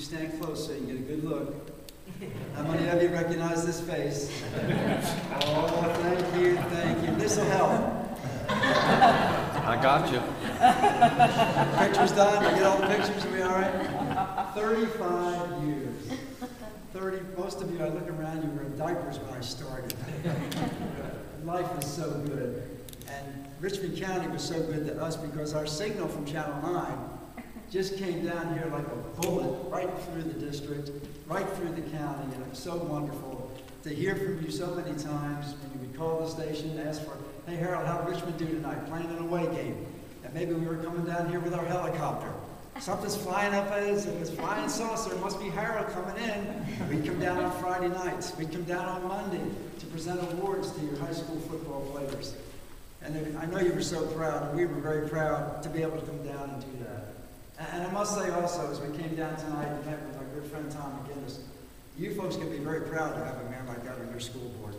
stand close so you can get a good look. How many of you recognize this face? Oh, thank you, thank you. This will help. I got you. Pictures done? You get all the pictures? Are we all right? 35 years. Most of you, I look around, you were in diapers when I started. Life is so good. And Richmond County was so good to us because our signal from Channel 9 just came down here like a bullet right through the district, right through the county, and it was so wonderful to hear from you so many times when you would call the station and ask for, hey Harold, how'd Richmond do tonight? Playing an away game. And maybe we were coming down here with our helicopter. Something's flying up at us, and it's flying saucer. It must be Harold coming in. We'd come down on Friday nights. We'd come down on Monday to present awards to your high school football players. And I know you were so proud, and we were very proud to be able to come down and do that. And I must say also, as we came down tonight and met with our good friend Tom McGinnis, you folks can be very proud to have a man like that on your school board.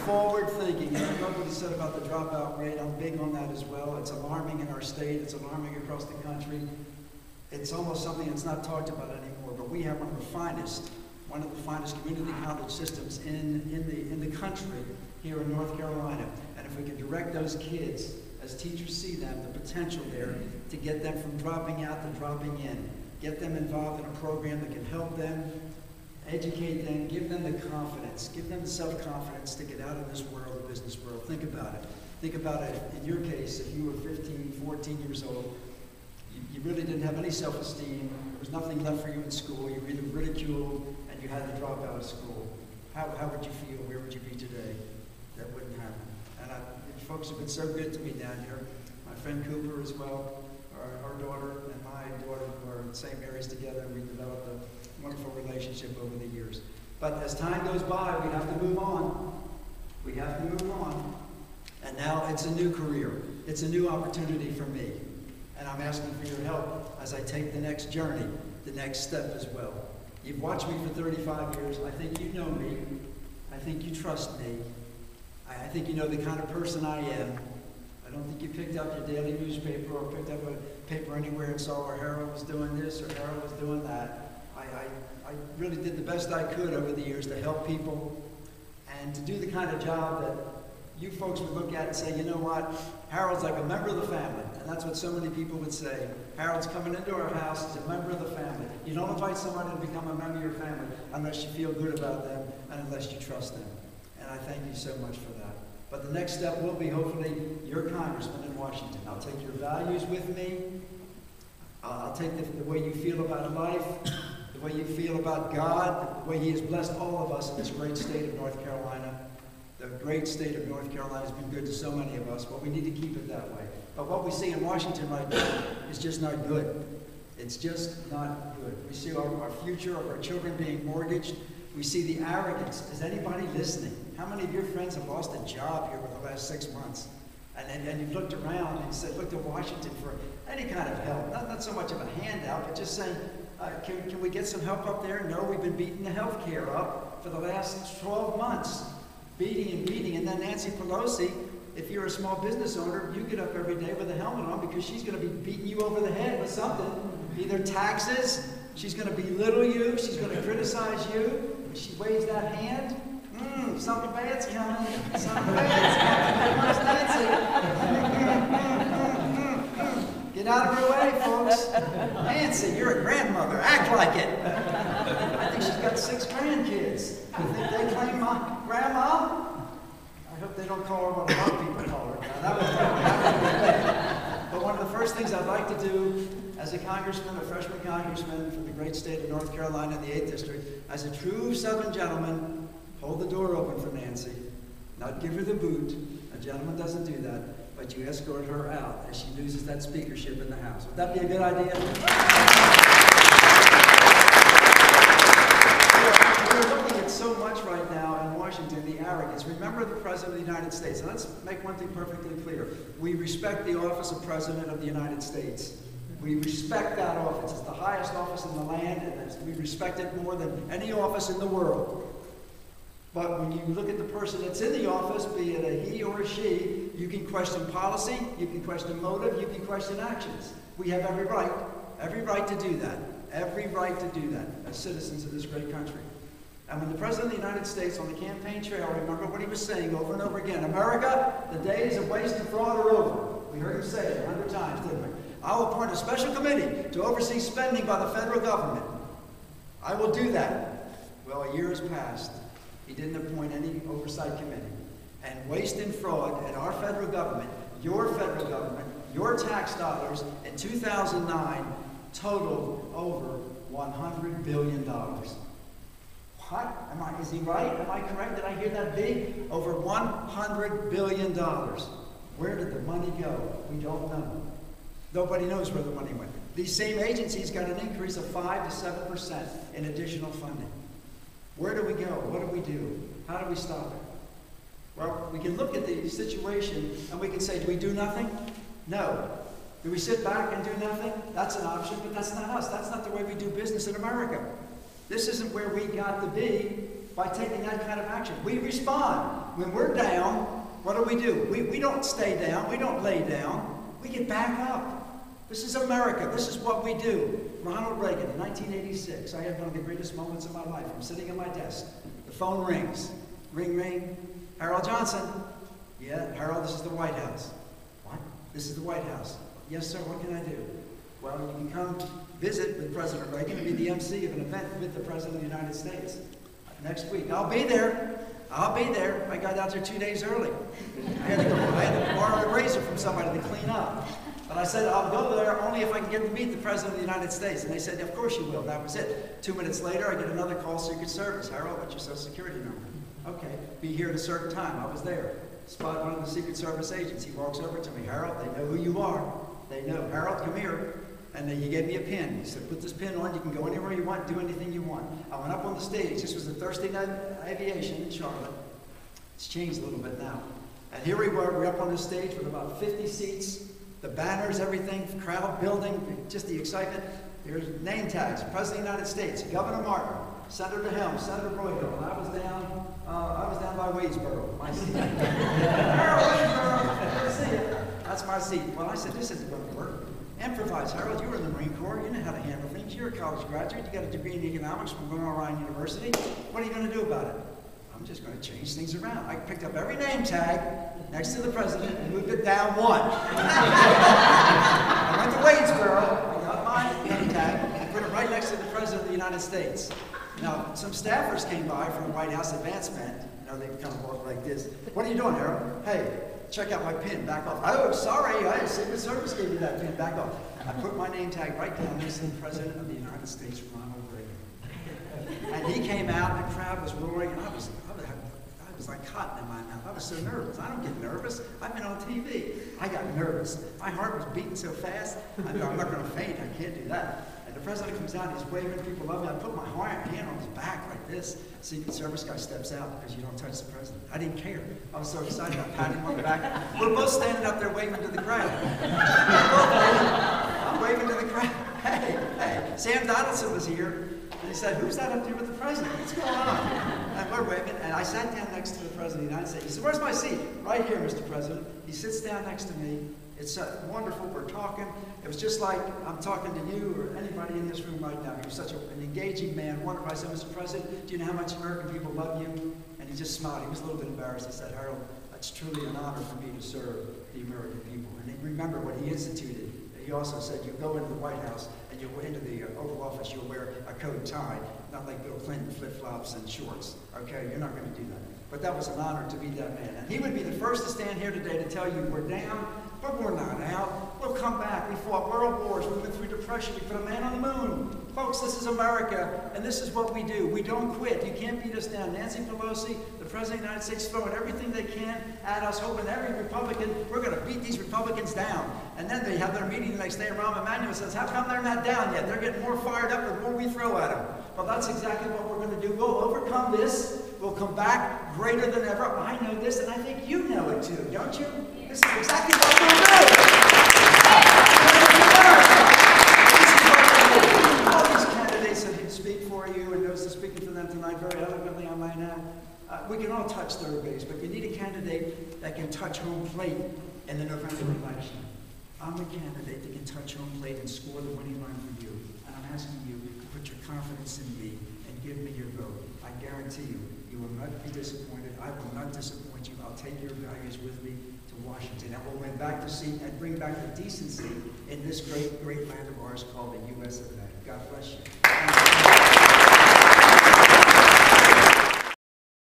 Forward thinking. And I love what he said about the dropout rate. I'm big on that as well. It's alarming in our state. It's alarming across the country. It's almost something that's not talked about anymore, but we have one of the finest community college systems in the country here in North Carolina. And if we can direct those kids, as teachers see them, the potential there to get them from dropping out to dropping in, get them involved in a program that can help them, educate them, give them the confidence, give them the self-confidence to get out of this world, the business world. Think about it. Think about it. In your case, if you were 15, 14 years old, you really didn't have any self-esteem. There was nothing left for you in school. You were either ridiculed and you had to drop out of school. How would you feel? Where would you be today? That wouldn't happen. And folks have been so good to me down here. My friend Cooper as well, our daughter and my daughter are in the same areas together. We developed a wonderful relationship over the years. But as time goes by, we have to move on. We have to move on. And now it's a new career. It's a new opportunity for me. And I'm asking for your help as I take the next journey, the next step as well. You've watched me for 35 years. I think you know me. I think you trust me. I think you know the kind of person I am. I don't think you picked up your daily newspaper or picked up a paper anywhere and saw where Harold was doing this or Harold was doing that. I really did the best I could over the years to help people and to do the kind of job that you folks would look at and say, you know what, Harold's like a member of the family. And that's what so many people would say. Harold's coming into our house, he's a member of the family. You don't invite somebody to become a member of your family unless you feel good about them and unless you trust them. And I thank you so much for that. But the next step will be, hopefully, your congressman in Washington. I'll take your values with me. I'll take the way you feel about life, the way you feel about God, the way He has blessed all of us in this great state of North Carolina. The great state of North Carolina has been good to so many of us, but we need to keep it that way. But what we see in Washington right now is just not good. It's just not good. We see our future of our children being mortgaged. We see the arrogance. Is anybody listening? How many of your friends have lost a job here over the last 6 months? And you've looked around and said, look to Washington for any kind of help. Not so much of a handout, but just saying, can we get some help up there? No, we've been beating the health care up for the last 12 months. Beating and beating. And then Nancy Pelosi, if you're a small business owner, you get up every day with a helmet on because she's going to be beating you over the head with something. Either taxes, she's going to belittle you, she's going to criticize you. If she waves that hand, something bad's coming. Something bad's coming. Where's Nancy? Get out of her way, folks. Nancy, you're a grandmother. Act like it. I think she's got 6 grandkids. You think they claim my grandma? I hope they don't call her what a lot of people call her. Now, that would be bad. But one of the first things I'd like to do as a congressman, a freshman congressman from the great state of North Carolina in the 8th District, as a true Southern gentleman, hold the door open for Nancy, not give her the boot. A gentleman doesn't do that, but you escort her out as she loses that speakership in the House. Would that be a good idea? We're looking at so much right now in Washington, the arrogance. Remember the President of the United States. And let's make one thing perfectly clear. We respect the office of President of the United States. We respect that office. It's the highest office in the land, and we respect it more than any office in the world. But when you look at the person that's in the office, be it a he or a she, You can question policy, you can question motive, you can question actions. We have every right to do that. Every right to do that as citizens of this great country. And when the President of the United States on the campaign trail, remember what he was saying over and over again, America, the days of waste and fraud are over. We heard him say it 100 times, didn't we? I will appoint a special committee to oversee spending by the federal government. I will do that. Well, a year has passed. He didn't appoint any oversight committee. And waste and fraud in our federal government, your federal government, your tax dollars in 2009 totaled over $100 billion. What? Is he right? Am I correct? Did I hear that big? Over $100 billion. Where did the money go? We don't know. Nobody knows where the money went. These same agencies got an increase of 5 to 7% in additional funding. Where do we go? What do we do? How do we stop it? Well, we can look at the situation and we can say, do we do nothing? No. Do we sit back and do nothing? That's an option, but that's not us. That's not the way we do business in America. This isn't where we got to be by taking that kind of action. We respond. When we're down, what do? We don't stay down. We don't lay down. We get back up. This is America. This is what we do. Ronald Reagan in 1986. I had one of the greatest moments of my life. I'm sitting at my desk. The phone rings. Ring, ring. Harold Johnson. Yeah, Harold, this is the White House. What? This is the White House. Yes, sir. What can I do? Well, you can come visit with President Reagan and be the MC of an event with the President of the United States next week. I'll be there. I'll be there. I got out there 2 days early. I had to borrow a razor from somebody to clean up. But I said, I'll go there only if I can get to meet the President of the United States. And they said, of course you will. That was it. 2 minutes later, I get another call, Secret Service. Harold, what's your Social Security number? Okay, be here at a certain time. I was there. Spot one of the Secret Service agents. He walks over to me. Harold, they know who you are. They know. Harold, come here. And then he gave me a pin. He said, put this pin on. You can go anywhere you want, do anything you want. I went up on the stage. This was the Thursday Night Aviation in Charlotte. It's changed a little bit now. And here we were. We're up on the stage with about 50 seats. The banners, everything, the crowd building, just the excitement. There's name tags. President of the United States, Governor Martin, Senator Helms, Senator Broyhill. And I was down by Wadesboro, my seat. Harold, Wadesboro, good to see you. That's my seat. Well, I said, this isn't going to work. Improvise. Harold, you were in the Marine Corps. You know how to handle things. You're a college graduate. You got a degree in economics from Orion University. What are you going to do about it? I'm just going to change things around. I picked up every name tag next to the president and moved it down one. I went to Wadesboro, I got my name tag, and put it right next to the President of the United States. Now, some staffers came by from the White House advancement. You know, they kind of walk like this. What are you doing, Harold? Hey, check out my pin, back off. Oh, sorry, Secret Service gave you that pin, back off. I put my name tag right down next to the President of the United States, Ronald Reagan. And he came out, and the crowd was roaring, and I was like cotton in my mouth. I was so nervous. I don't get nervous. I've been on TV. I got nervous. My heart was beating so fast. I thought, I'm not going to faint. I can't do that. And the president comes out. He's waving. People love me. I put my hand on his back like this. Secret Service guy steps out because you don't touch the president. I didn't care. I was so excited. I patted him on the back. We're both standing up there waving to the crowd. I'm waving to the crowd. Hey. Sam Donaldson was here. And he said, who's that up there with the president? What's going on? And we're waving, and I sat down next to the President of the United States. He said, where's my seat? Right here, Mr. President. He sits down next to me. It's wonderful. We're talking. It was just like I'm talking to you or anybody in this room right now. He was such an engaging man. Wonderful. I said, Mr. President, do you know how much American people love you? And he just smiled. He was a little bit embarrassed. He said, Harold, it's truly an honor for me to serve the American people. And remember what he instituted. He also said, you go into the White House and you go into the Oval Office, you'll wear a coat and tie, not like Bill Clinton, flip-flops and shorts. Okay, you're not going to do that. But that was an honor to be that man. And he would be the first to stand here today to tell you we're down, but we're not out. We'll come back. We fought world wars. We went through depression. We put a man on the moon. Folks, this is America, and this is what we do. We don't quit. You can't beat us down. Nancy Pelosi, the President of the United States, throwing everything they can at us, hoping every Republican, we're going to beat these Republicans down. And then they have their meeting the next day, and Rahm Emanuel says, how come they're not down yet? They're getting more fired up the more we throw at them. Well, that's exactly what we're going to do. We'll overcome this. We'll come back greater than ever. I know this, and I think you know it too, don't you? This is exactly what we'll do. All these candidates that speak for you, and those that are speaking for them tonight very eloquently, I might add, we can all touch third base, but you need a candidate that can touch touch home plate in the November election. I'm a candidate that can touch home plate and score the winning run for you. And I'm asking you to put your confidence in me and give me your vote. I guarantee you, you will not be disappointed. I will not disappoint you. I'll take your values with me to Washington. And we'll win back the seat and bring back the decency in this great, great land of ours called the U.S. of A. God bless you.